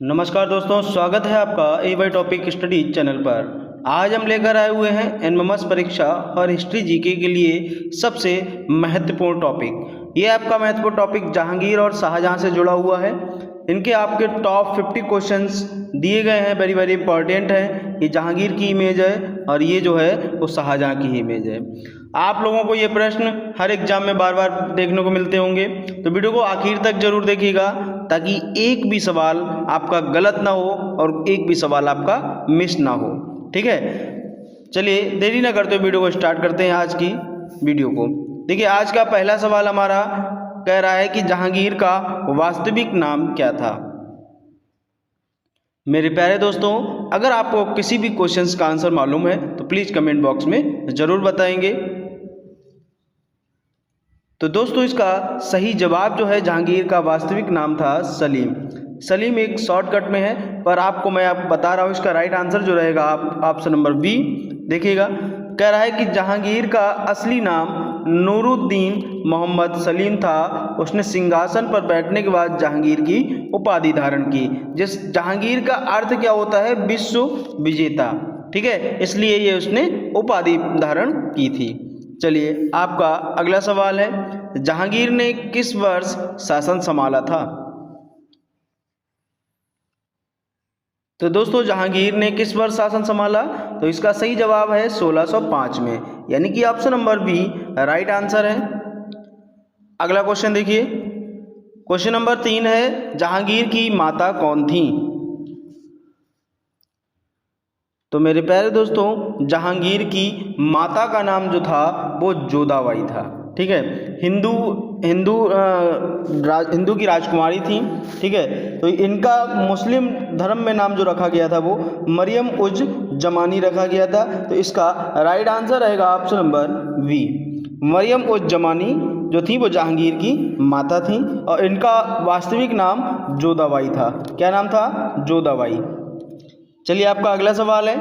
नमस्कार दोस्तों, स्वागत है आपका ए टॉपिक स्टडी चैनल पर। आज हम लेकर आए हुए हैं एनएमएस परीक्षा और हिस्ट्री जीके के लिए सबसे महत्वपूर्ण टॉपिक। ये आपका महत्वपूर्ण टॉपिक जहांगीर और शाहजहां से जुड़ा हुआ है। इनके आपके टॉप 50 क्वेश्चंस दिए गए हैं, वेरी वेरी इंपॉर्टेंट है। ये जहांगीर की इमेज है और ये जो है वो शाहजहां की इमेज है। आप लोगों को ये प्रश्न हर एग्जाम में बार बार देखने को मिलते होंगे, तो वीडियो को आखिर तक जरूर देखिएगा ताकि एक भी सवाल आपका गलत ना हो और एक भी सवाल आपका मिस ना हो। ठीक है, चलिए देरी ना करते हुए वीडियो को स्टार्ट करते हैं आज की वीडियो को। देखिए, आज का पहला सवाल हमारा कह रहा है कि जहांगीर का वास्तविक नाम क्या था। मेरे प्यारे दोस्तों, अगर आपको किसी भी क्वेश्चंस का आंसर मालूम है तो प्लीज़ कमेंट बॉक्स में ज़रूर बताएंगे। तो दोस्तों, इसका सही जवाब जो है जहांगीर का वास्तविक नाम था सलीम। सलीम एक शॉर्टकट में है, पर आपको मैं बता रहा हूँ इसका राइट आंसर जो रहेगा आप ऑप्शन नंबर बी देखिएगा। कह रहा है कि जहांगीर का असली नाम नूरुद्दीन मोहम्मद सलीम था। उसने सिंहासन पर बैठने के बाद जहांगीर की उपाधि धारण की। जिस जहांगीर का अर्थ क्या होता है? विश्व विजेता। ठीक है, इसलिए ये उसने उपाधि धारण की थी। चलिए, आपका अगला सवाल है, जहांगीर ने किस वर्ष शासन संभाला था? तो दोस्तों, जहांगीर ने किस वर्ष शासन संभाला? तो इसका सही जवाब है 1605 में, यानी कि option number B right answer है। अगला क्वेश्चन देखिए, क्वेश्चन नंबर 3 है, जहांगीर की माता कौन थी? तो मेरे प्यारे दोस्तों, जहांगीर की माता का नाम जो था वो जोधाबाई था। ठीक है, हिंदू की राजकुमारी थी। ठीक है, तो इनका मुस्लिम धर्म में नाम जो रखा गया था वो मरियम उज जमानी रखा गया था। तो इसका राइट आंसर रहेगा ऑप्शन नंबर बी। मरियम उज जमानी जो थी वो जहांगीर की माता थी और इनका वास्तविक नाम जोधाबाई था। क्या नाम था? जोधाबाई। चलिए, आपका अगला सवाल है,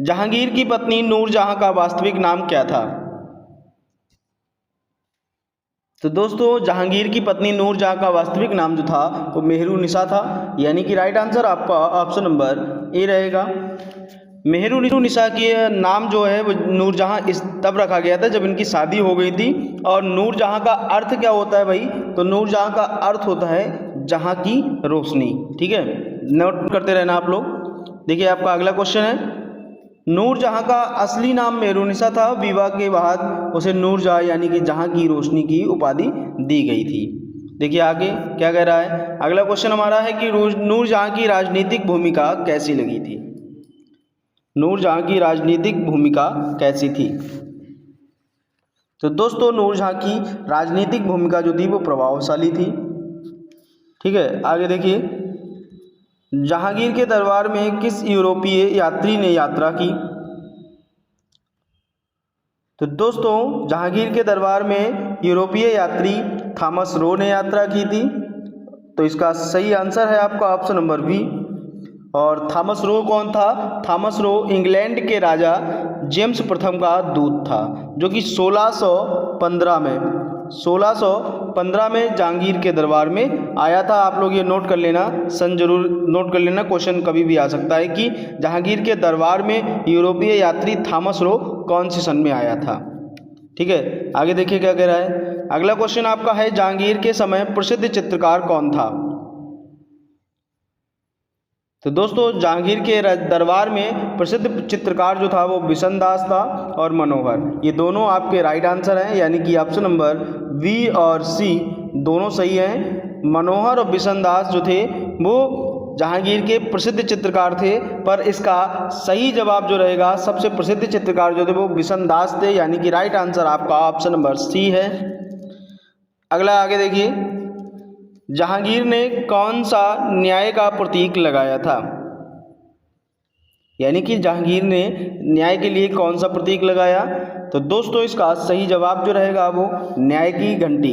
जहांगीर की पत्नी नूरजहां का वास्तविक नाम क्या था? तो दोस्तों, जहांगीर की पत्नी नूरजहां का वास्तविक नाम जो था वो मेहरुनिसा था, यानी कि राइट आंसर आपका ऑप्शन नंबर ए रहेगा। मेहरुनिसा के नाम जो है वो नूरजहां इस तब रखा गया था जब इनकी शादी हो गई थी। और नूरजहां का अर्थ क्या होता है भाई? तो नूरजहां का अर्थ होता है जहां की रोशनी। ठीक है, नोट करते रहना आप लोग। देखिए, आपका अगला क्वेश्चन है, नूरजहां का असली नाम मेहरुनिसा था। विवाह के बाद उसे नूरजहां यानी कि जहां की रोशनी की उपाधि दी गई थी। देखिए आगे क्या कह रहा है। अगला क्वेश्चन हमारा है कि नूरजहां की राजनीतिक भूमिका कैसी लगी थी? नूरजहां की राजनीतिक भूमिका कैसी थी? तो दोस्तों, नूरजहां की राजनीतिक भूमिका जो थी वो प्रभावशाली थी। ठीक है, आगे देखिए, जहांगीर के दरबार में किस यूरोपीय यात्री ने यात्रा की? तो दोस्तों, जहांगीर के दरबार में यूरोपीय यात्री थॉमस रो ने यात्रा की थी। तो इसका सही आंसर है आपका ऑप्शन नंबर बी। और थॉमस रो कौन था? थॉमस रो इंग्लैंड के राजा जेम्स प्रथम का दूत था, जो कि 1615 में जहांगीर के दरबार में आया था। आप लोग ये नोट कर लेना, सन जरूर नोट कर लेना, क्वेश्चन कभी भी आ सकता है कि जहांगीर के दरबार में यूरोपीय यात्री थॉमस रो कौन से सन में आया था। ठीक है, आगे देखिए क्या कह रहा है। अगला क्वेश्चन आपका है, जहांगीर के समय प्रसिद्ध चित्रकार कौन था? तो दोस्तों, जहांगीर के दरबार में प्रसिद्ध चित्रकार जो था वो बिशनदास था और मनोहर। ये दोनों आपके राइट आंसर हैं, यानी कि ऑप्शन नंबर बी और सी दोनों सही हैं। मनोहर और बिशनदास जो थे वो जहांगीर के प्रसिद्ध चित्रकार थे, पर इसका सही जवाब जो रहेगा, सबसे प्रसिद्ध चित्रकार जो थे वो बिशनदास थे, यानी कि राइट आंसर आपका ऑप्शन नंबर सी है। अगला आगे देखिए, जहांगीर ने कौन सा न्याय का प्रतीक लगाया था? यानी कि जहांगीर ने न्याय के लिए कौन सा प्रतीक लगाया? तो दोस्तों, इसका सही जवाब जो रहेगा वो न्याय की घंटी।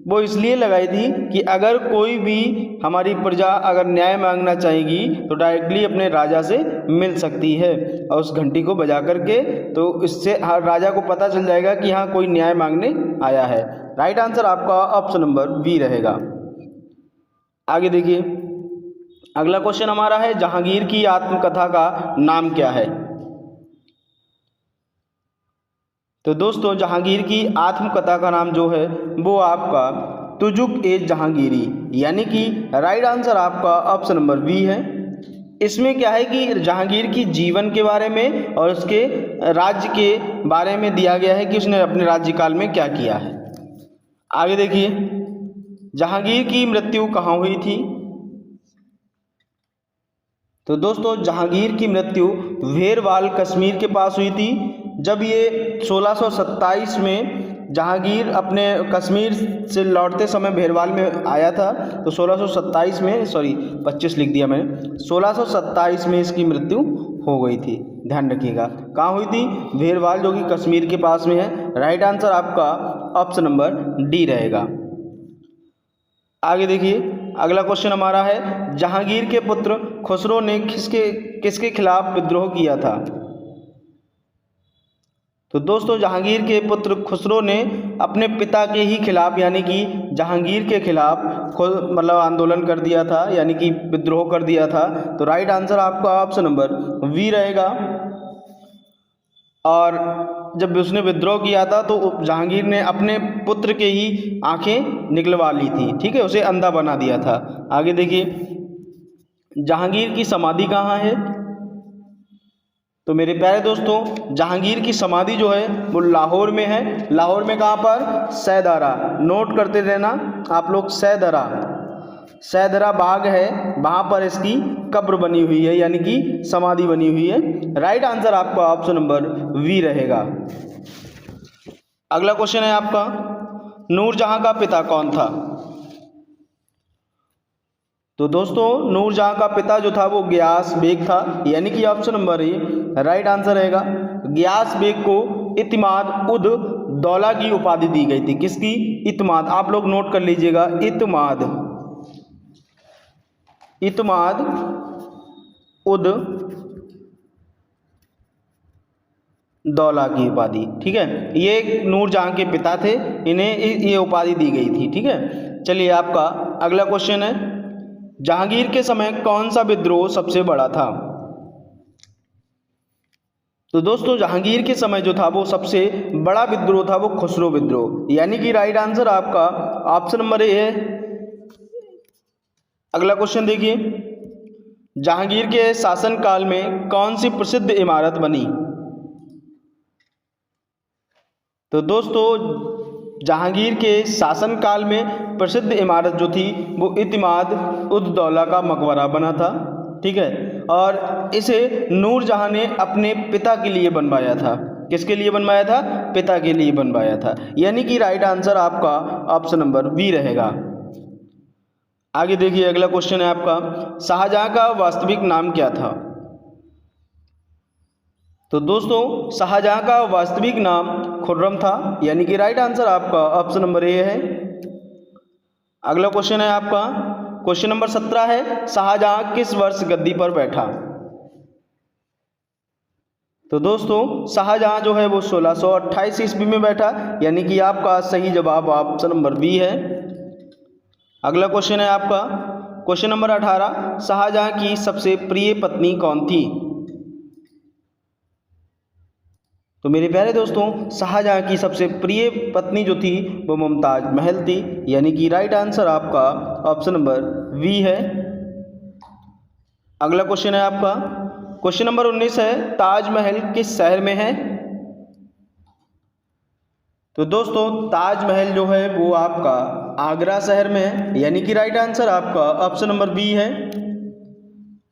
वो इसलिए लगाई थी कि अगर कोई भी हमारी प्रजा अगर न्याय मांगना चाहेगी तो डायरेक्टली अपने राजा से मिल सकती है, और उस घंटी को बजा करके, तो इससे हर राजा को पता चल जाएगा कि हाँ कोई न्याय मांगने आया है। राइट आंसर आपका ऑप्शन नंबर बी रहेगा। आगे देखिए, अगला क्वेश्चन हमारा है जहांगीर की आत्मकथा का नाम क्या है। तो दोस्तों जहांगीर की आत्मकथा का नाम जो है वो आपका तुजुक ए जहांगीरी, यानी कि राइट आंसर आपका ऑप्शन नंबर बी है। इसमें क्या है कि जहांगीर की जीवन के बारे में और उसके राज्य के बारे में दिया गया है कि उसने अपने राज्यकाल में क्या किया है। आगे देखिए, जहांगीर की मृत्यु कहाँ हुई थी। तो दोस्तों जहांगीर की मृत्यु भेरवाल कश्मीर के पास हुई थी। जब ये 1627 में जहांगीर अपने कश्मीर से लौटते समय भेरवाल में आया था, तो 1627 में 25 लिख दिया मैंने, 1627 में इसकी मृत्यु हो गई थी। ध्यान रखिएगा कहाँ हुई थी, भेरवाल जो कि कश्मीर के पास में है। राइट आंसर आपका ऑप्शन नंबर डी रहेगा। आगे देखिए, अगला क्वेश्चन हमारा है जहांगीर के पुत्र खुसरो ने किसके खिलाफ विद्रोह किया था। तो दोस्तों जहांगीर के पुत्र खुसरो ने अपने पिता के ही खिलाफ, यानी कि जहांगीर के खिलाफ मतलब आंदोलन कर दिया था, यानी कि विद्रोह कर दिया था। तो राइट आंसर आपका ऑप्शन नंबर बी रहेगा। और जब उसने विद्रोह किया था तो जहांगीर ने अपने पुत्र के ही आंखें निकलवा ली थी, ठीक है, उसे अंधा बना दिया था। आगे देखिए, जहांगीर की समाधि कहाँ है। तो मेरे प्यारे दोस्तों जहांगीर की समाधि जो है वो लाहौर में है। लाहौर में कहाँ पर, सैदारा, नोट करते रहना आप लोग, सैदरा बाग है, वहाँ पर इसकी कब्र बनी हुई है, यानी कि समाधि बनी हुई है। राइट आंसर आपका ऑप्शन नंबर वी रहेगा। अगला क्वेश्चन है आपका, नूरजहां का पिता कौन था। तो दोस्तों नूरजहां का पिता जो था वो गियास बेग था, यानी कि option number A right answer रहेगा। गियास बेग को इतिमाद उद दौला की उपाधि दी गई थी। किसकी, इतिमाद, आप लोग नोट कर लीजिएगा, इतिमाद उद दौला की उपाधि, ठीक है। ये नूरजहां के पिता थे, इन्हें ये उपाधि दी गई थी, ठीक है। चलिए आपका अगला क्वेश्चन है, जहांगीर के समय कौन सा विद्रोह सबसे बड़ा था। तो दोस्तों जहांगीर के समय जो था वो सबसे बड़ा विद्रोह था वो खुसरो विद्रोह, यानी कि राइट आंसर आपका ऑप्शन नंबर ए है। अगला क्वेश्चन देखिए, जहांगीर के शासनकाल में कौन सी प्रसिद्ध इमारत बनी। तो दोस्तों जहांगीर के शासनकाल में प्रसिद्ध इमारत जो थी वो इतिमाद उद दौला का मकबरा बना था, ठीक है। और इसे नूरजहां ने अपने पिता के लिए बनवाया था। किसके लिए बनवाया था, पिता के लिए बनवाया था, यानी कि राइट आंसर आपका ऑप्शन नंबर बी रहेगा। आगे देखिए, अगला क्वेश्चन है आपका, शाहजहां का वास्तविक नाम क्या था। तो दोस्तों शाहजहां का वास्तविक नाम खुर्रम था, यानी कि राइट आंसर आपका ऑप्शन नंबर ए है। अगला क्वेश्चन है आपका, क्वेश्चन नंबर 17 है, शाहजहां किस वर्ष गद्दी पर बैठा। तो दोस्तों शाहजहां जो है वो 1628 ईस्वी में बैठा, यानी कि आपका सही जवाब ऑप्शन नंबर बी है। अगला क्वेश्चन है आपका, क्वेश्चन नंबर 18, शाहजहां की सबसे प्रिय पत्नी कौन थी। तो मेरे प्यारे दोस्तों शाहजहां की सबसे प्रिय पत्नी जो थी वो मुमताज महल थी, यानी कि राइट आंसर आपका ऑप्शन नंबर बी है। अगला क्वेश्चन है आपका, क्वेश्चन नंबर 19 है, ताजमहल किस शहर में है। तो दोस्तों ताजमहल जो है वो आपका आगरा शहर में है, यानी कि राइट आंसर आपका ऑप्शन नंबर बी है।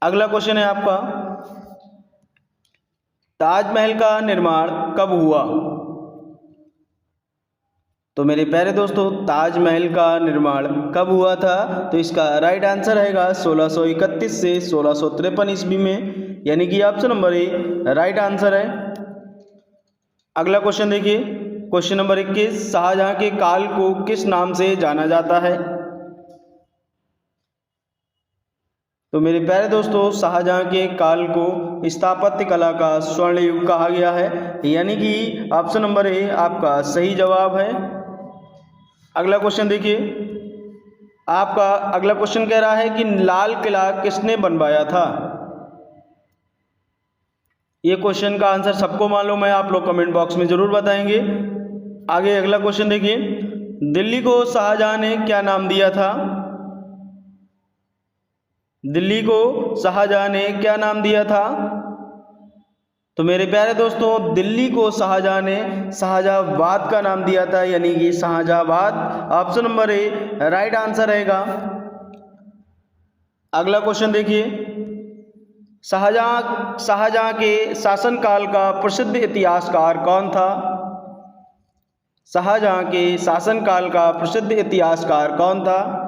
अगला क्वेश्चन है आपका, ताजमहल का निर्माण कब हुआ। तो मेरे प्यारे दोस्तों ताजमहल का निर्माण कब हुआ था, तो इसका राइट आंसर रहेगा 1631 से 1653 ईस्वी में, यानी कि option number A right answer है। अगला क्वेश्चन देखिए, क्वेश्चन नंबर 21, शाहजहां के काल को किस नाम से जाना जाता है। तो मेरे प्यारे दोस्तों शाहजहां के काल को स्थापत्य कला का स्वर्ण युग कहा गया है, यानी कि ऑप्शन नंबर ए आपका सही जवाब है। अगला क्वेश्चन देखिए, आपका अगला क्वेश्चन कह रहा है कि लाल किला किसने बनवाया था। ये क्वेश्चन का आंसर सबको मालूम है, आप लोग कमेंट बॉक्स में जरूर बताएंगे। आगे अगला क्वेश्चन देखिए, दिल्ली को शाहजहां ने क्या नाम दिया था। दिल्ली को शाहजहां ने क्या नाम दिया था। तो मेरे प्यारे दोस्तों, दिल्ली को शाहजहां ने शाहजहांबाद का नाम दिया था, यानी कि Shahjahanabad. Option number A right answer रहेगा। अगला क्वेश्चन देखिए, शाहजहां के शासनकाल का प्रसिद्ध इतिहासकार कौन था। शाहजहां के शासनकाल का प्रसिद्ध इतिहासकार कौन था।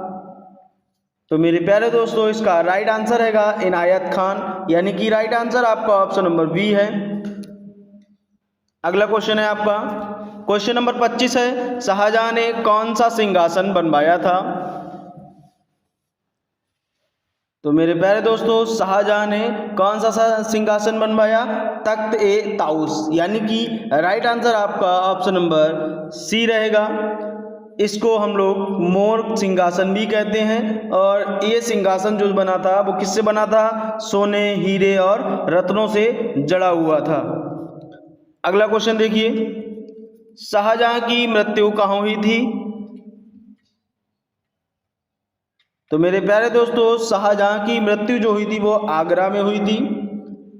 तो मेरे प्यारे दोस्तों, इसका राइट आंसर रहेगा इनायत खान, यानी कि राइट आंसर आपका ऑप्शन नंबर बी है। अगला क्वेश्चन है आपका क्वेश्चन नंबर 25 है, शाहजहां ने कौन सा सिंहासन बनवाया था। तो मेरे प्यारे दोस्तों, शाहजहां ने कौन सा सिंहासन बनवाया, तख्त ए ताउस, यानी कि राइट आंसर आपका ऑप्शन नंबर सी रहेगा। इसको हम लोग मोर सिंहासन भी कहते हैं, और ये सिंहासन जो बना था वो किससे बना था, सोने, हीरे और रत्नों से जड़ा हुआ था। अगला क्वेश्चन देखिए, शाहजहां की मृत्यु कहाँ हुई थी। तो मेरे प्यारे दोस्तों, शाहजहां की मृत्यु जो हुई थी वो आगरा में हुई थी।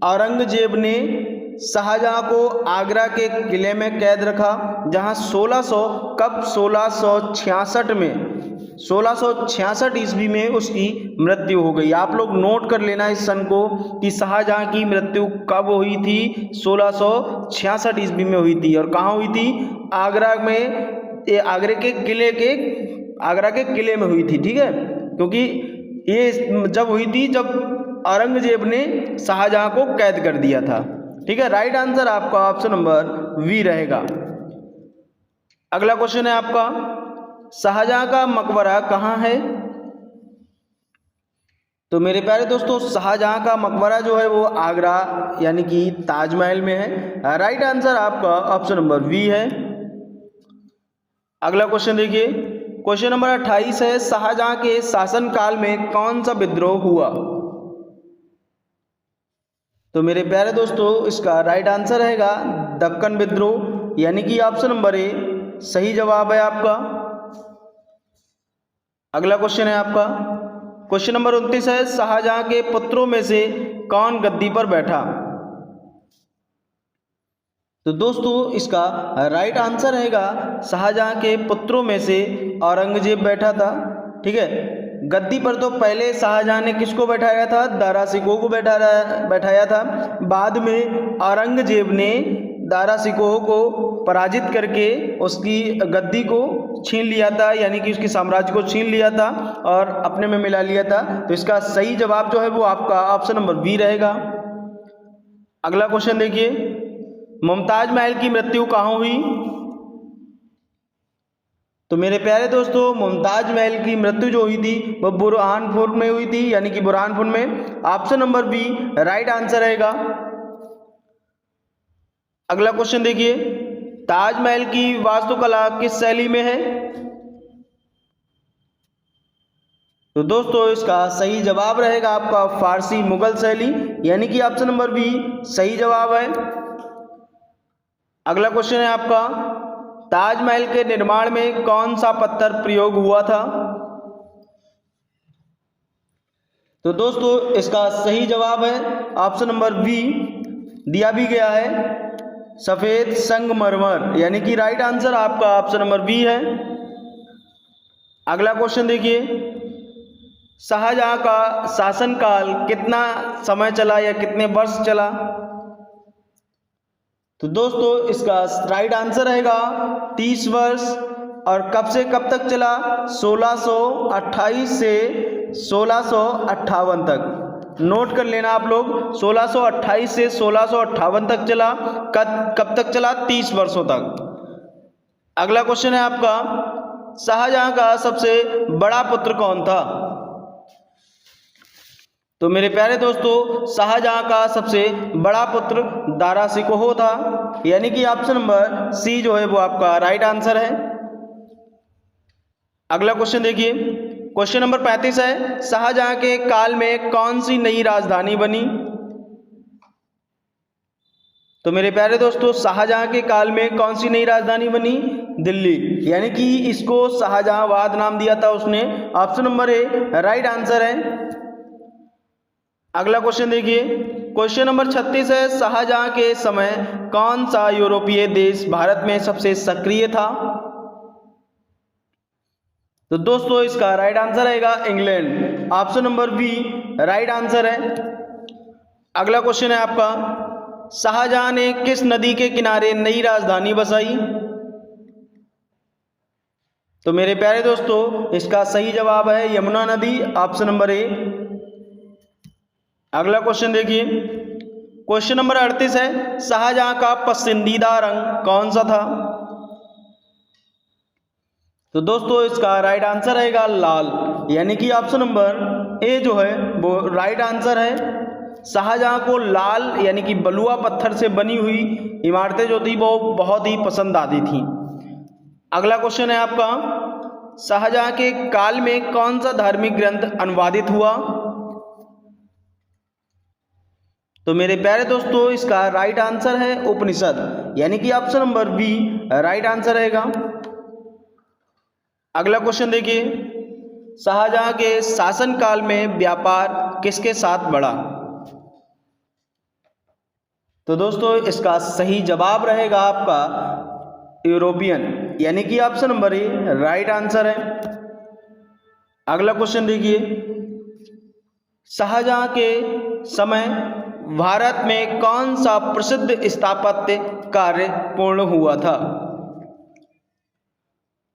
औरंगजेब ने शाहजहां को आगरा के किले में कैद रखा, जहां 1666 में 1666 ईस्वी में उसकी मृत्यु हो गई। आप लोग नोट कर लेना इस सन को कि शाहजहां की मृत्यु कब हुई थी, 1666 ईस्वी में हुई थी। और कहाँ हुई थी, आगरा में, आगरा के किले में हुई थी। ठीक है, क्योंकि ये जब हुई थी जब औरंगजेब ने शाहजहां को कैद कर दिया था। ठीक है, राइट आंसर आपका ऑप्शन नंबर वी रहेगा। अगला क्वेश्चन है आपका, शाहजहां का मकबरा कहाँ है। तो मेरे प्यारे दोस्तों, शाहजहां का मकबरा जो है वो आगरा यानी कि ताजमहल में है। राइट आंसर आपका ऑप्शन नंबर वी है। अगला क्वेश्चन देखिए, क्वेश्चन नंबर 28 है, शाहजहां के शासनकाल में कौन सा विद्रोह हुआ। तो मेरे प्यारे दोस्तों, इसका राइट आंसर रहेगा दक्कन विद्रोह, यानी कि ऑप्शन नंबर ए सही जवाब है आपका। अगला क्वेश्चन है आपका क्वेश्चन नंबर 29 है, शाहजहां के पुत्रों में से कौन गद्दी पर बैठा। तो दोस्तों, इसका राइट आंसर रहेगा शाहजहां के पुत्रों में से औरंगजेब बैठा था। ठीक है, गद्दी पर तो पहले शाहजहां ने किसको बैठाया था, दारा शिकोह को बैठाया था। बाद में औरंगजेब ने दारा शिकोह को पराजित करके उसकी गद्दी को छीन लिया था, यानी कि उसके साम्राज्य को छीन लिया था और अपने में मिला लिया था। तो इसका सही जवाब जो है वो आपका ऑप्शन नंबर बी रहेगा। अगला क्वेश्चन देखिए, मुमताज महल की मृत्यु कहाँ हुई। तो मेरे प्यारे दोस्तों, मुमताज महल की मृत्यु जो हुई थी वो बुरहानपुर में हुई थी, यानी कि बुरहानपुर में। Option number B right answer रहेगा। अगला क्वेश्चन देखिए, ताजमहल की वास्तुकला किस शैली में है। तो दोस्तों, इसका सही जवाब रहेगा आपका फारसी मुगल शैली, यानी कि ऑप्शन नंबर बी सही जवाब है। अगला क्वेश्चन है आपका, ताजमहल के निर्माण में कौन सा पत्थर प्रयोग हुआ था। तो दोस्तों, इसका सही जवाब है ऑप्शन नंबर बी, दिया भी गया है सफेद संगमरमर, यानी कि राइट आंसर आपका ऑप्शन नंबर बी है। अगला क्वेश्चन देखिए, शाहजहां का शासनकाल कितना समय चला या कितने वर्ष चला। तो दोस्तों, इसका राइट आंसर रहेगा 30 वर्ष। और कब से कब तक चला, 1628 से 1658 तक। नोट कर लेना आप लोग, 1628 से 1658 तक चला। कब तक चला, 30 वर्षों तक। अगला क्वेश्चन है आपका, शाहजहां का सबसे बड़ा पुत्र कौन था। तो मेरे प्यारे दोस्तों, शाहजहां का सबसे बड़ा पुत्र दारा शिकोह था, यानी कि ऑप्शन नंबर सी जो है वो आपका राइट आंसर है। अगला क्वेश्चन देखिए, क्वेश्चन नंबर 35 है, शाहजहां के काल में कौन सी नई राजधानी बनी? तो मेरे प्यारे दोस्तों, शाहजहां के काल में कौन सी नई राजधानी बनी? दिल्ली, यानी कि इसको शाहजहांवाद नाम दिया था उसने। Option number A right answer है। अगला क्वेश्चन देखिए, क्वेश्चन नंबर 36 है, शाहजहां के समय कौन सा यूरोपीय देश भारत में सबसे सक्रिय था? तो दोस्तों इसका राइट आंसर रहेगा England. Option number B right answer है। अगला क्वेश्चन है आपका, शाहजहां ने किस नदी के किनारे नई राजधानी बसाई? तो मेरे प्यारे दोस्तों इसका सही जवाब है यमुना नदी। Option number A. अगला क्वेश्चन देखिए, क्वेश्चन नंबर 38 है, शाहजहां का पसंदीदा रंग कौन सा था? तो दोस्तों इसका राइट आंसर रहेगा लाल, यानी कि ऑप्शन नंबर ए जो है वो राइट आंसर है। शाहजहां को लाल यानी कि बलुआ पत्थर से बनी हुई इमारतें जो थी वो बहुत ही पसंद आती थी। अगला क्वेश्चन है आपका, शाहजहां के काल में कौन सा धार्मिक ग्रंथ अनुवादित हुआ? तो मेरे प्यारे दोस्तों इसका राइट आंसर है उपनिषद, यानी कि option number B right answer रहेगा। अगला क्वेश्चन देखिए, शाहजहां के शासनकाल में व्यापार किसके साथ बढ़ा? तो दोस्तों इसका सही जवाब रहेगा आपका यूरोपियन, यानी कि option number A right answer है। अगला क्वेश्चन देखिए, शाहजहां के समय भारत में कौन सा प्रसिद्ध स्थापत्य कार्य पूर्ण हुआ था?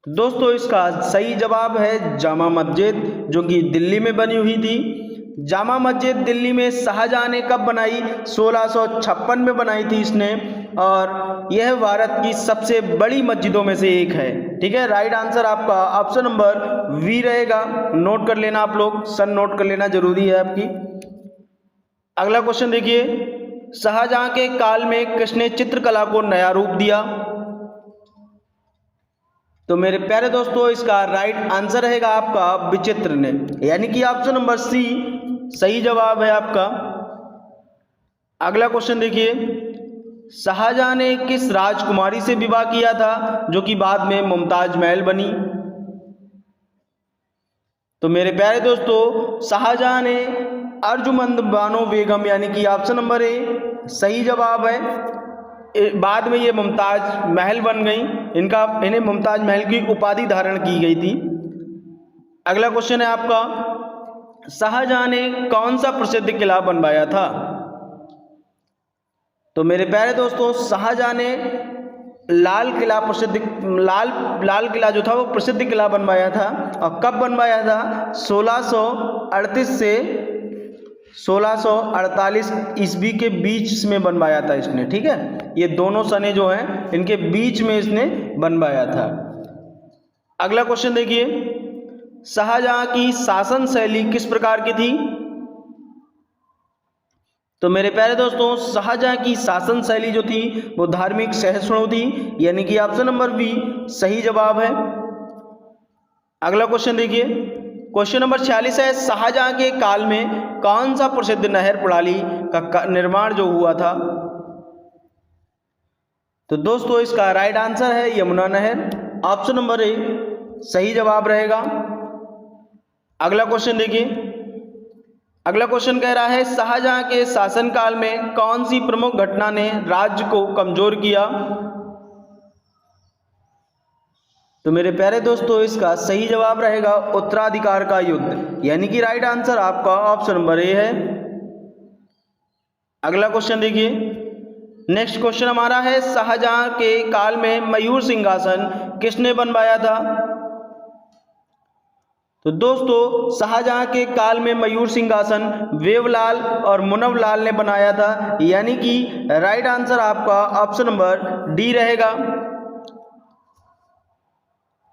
दोस्तों इसका सही जवाब है जामा मस्जिद, जो कि दिल्ली में बनी हुई थी। जामा मस्जिद दिल्ली में शाहजहां ने कब बनाई? 1656 में बनाई थी इसने, और यह भारत की सबसे बड़ी मस्जिदों में से एक है। ठीक है, राइट आंसर आपका ऑप्शन नंबर वी रहेगा। नोट कर लेना आप लोग, सन नोट कर लेना जरूरी है आपकी। अगला क्वेश्चन देखिए, शाहजहां के काल में किसने चित्रकला को नया रूप दिया? तो मेरे प्यारे दोस्तों इसका राइट आंसर रहेगा आपका विचित्र ने, यानी कि ऑप्शन नंबर सी सही जवाब है आपका। अगला क्वेश्चन देखिए, शाहजहां ने किस राजकुमारी से विवाह किया था जो कि बाद में मुमताज महल बनी? तो मेरे प्यारे दोस्तों शाहजहां ने अर्जुमंद बानो बेगम, यानी कि ऑप्शन नंबर ए सही जवाब है। बाद में ये मुमताज महल बन गई, इन्हें मुमताज महल की उपाधि धारण की गई थी। अगला क्वेश्चन है आपका, शाहजहां ने कौन सा प्रसिद्ध किला बनवाया था? तो मेरे प्यारे दोस्तों शाहजहां ने लाल किला जो था वो प्रसिद्ध किला बनवाया था। और कब बनवाया था? 1638 से 1648 ईस्वी के बीच में बनवाया था इसने। ठीक है, ये दोनों सने जो हैं इनके बीच में इसने बनवाया था। अगला क्वेश्चन देखिए, शाहजहां की शासन शैली किस प्रकार की थी? तो मेरे प्यारे दोस्तों शाहजहां की शासन शैली जो थी वो धार्मिक सहिष्णु थी, यानी कि ऑप्शन नंबर बी सही जवाब है। अगला क्वेश्चन देखिए, क्वेश्चन नंबर 46 है, शाहजहां के काल में कौन सा प्रसिद्ध नहर प्रणाली का निर्माण जो हुआ था? तो दोस्तों इसका राइट आंसर है यमुना नहर। ऑप्शन नंबर ए सही जवाब रहेगा। अगला क्वेश्चन देखिए, अगला क्वेश्चन कह रहा है, शाहजहां के शासनकाल में कौन सी प्रमुख घटना ने राज्य को कमजोर किया? तो मेरे प्यारे दोस्तों इसका सही जवाब रहेगा उत्तराधिकार का युद्ध, यानी कि राइट आंसर आपका ऑप्शन नंबर ए है। अगला क्वेश्चन देखिए, नेक्स्ट क्वेश्चन हमारा है, शाहजहां के काल में मयूर सिंहासन किसने बनवाया था? तो दोस्तों शाहजहां के काल में मयूर सिंहासन वेवलाल और मुनवलाल ने बनाया था, यानी कि राइट आंसर आपका ऑप्शन नंबर डी रहेगा।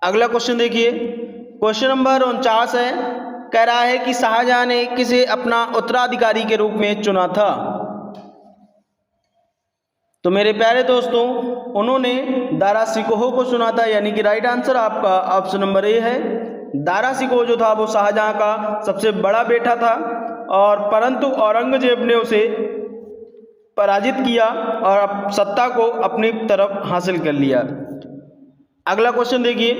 अगला क्वेश्चन देखिए, क्वेश्चन नंबर 49 है, कह रहा है कि शाहजहां ने किसे अपना उत्तराधिकारी के रूप में चुना था? तो मेरे प्यारे दोस्तों उन्होंने दारा शिकोह को चुना था, यानी कि राइट आंसर आपका ऑप्शन नंबर ए है। दारा शिकोह जो था वो शाहजहां का सबसे बड़ा बेटा था, और परंतु औरंगजेब ने उसे पराजित किया और सत्ता को अपनी तरफ हासिल कर लिया। अगला क्वेश्चन देखिए,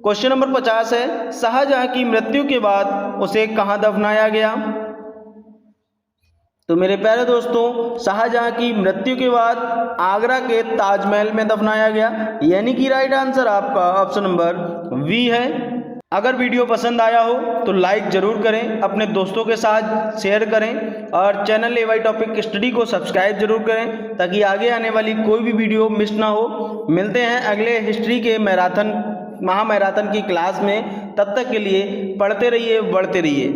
क्वेश्चन नंबर 50 है, शाहजहां की मृत्यु के बाद उसे कहाँ दफनाया गया? तो मेरे प्यारे दोस्तों, शाहजहां की मृत्यु के बाद आगरा के ताजमहल में दफनाया गया, यानी कि राइट आंसर आपका ऑप्शन नंबर बी है। अगर वीडियो पसंद आया हो तो लाइक ज़रूर करें, अपने दोस्तों के साथ शेयर करें और चैनल AY टॉपिक स्टडी को सब्सक्राइब जरूर करें ताकि आगे आने वाली कोई भी वीडियो मिस ना हो। मिलते हैं अगले हिस्ट्री के महामैराथन की क्लास में, तब तक के लिए पढ़ते रहिए, बढ़ते रहिए।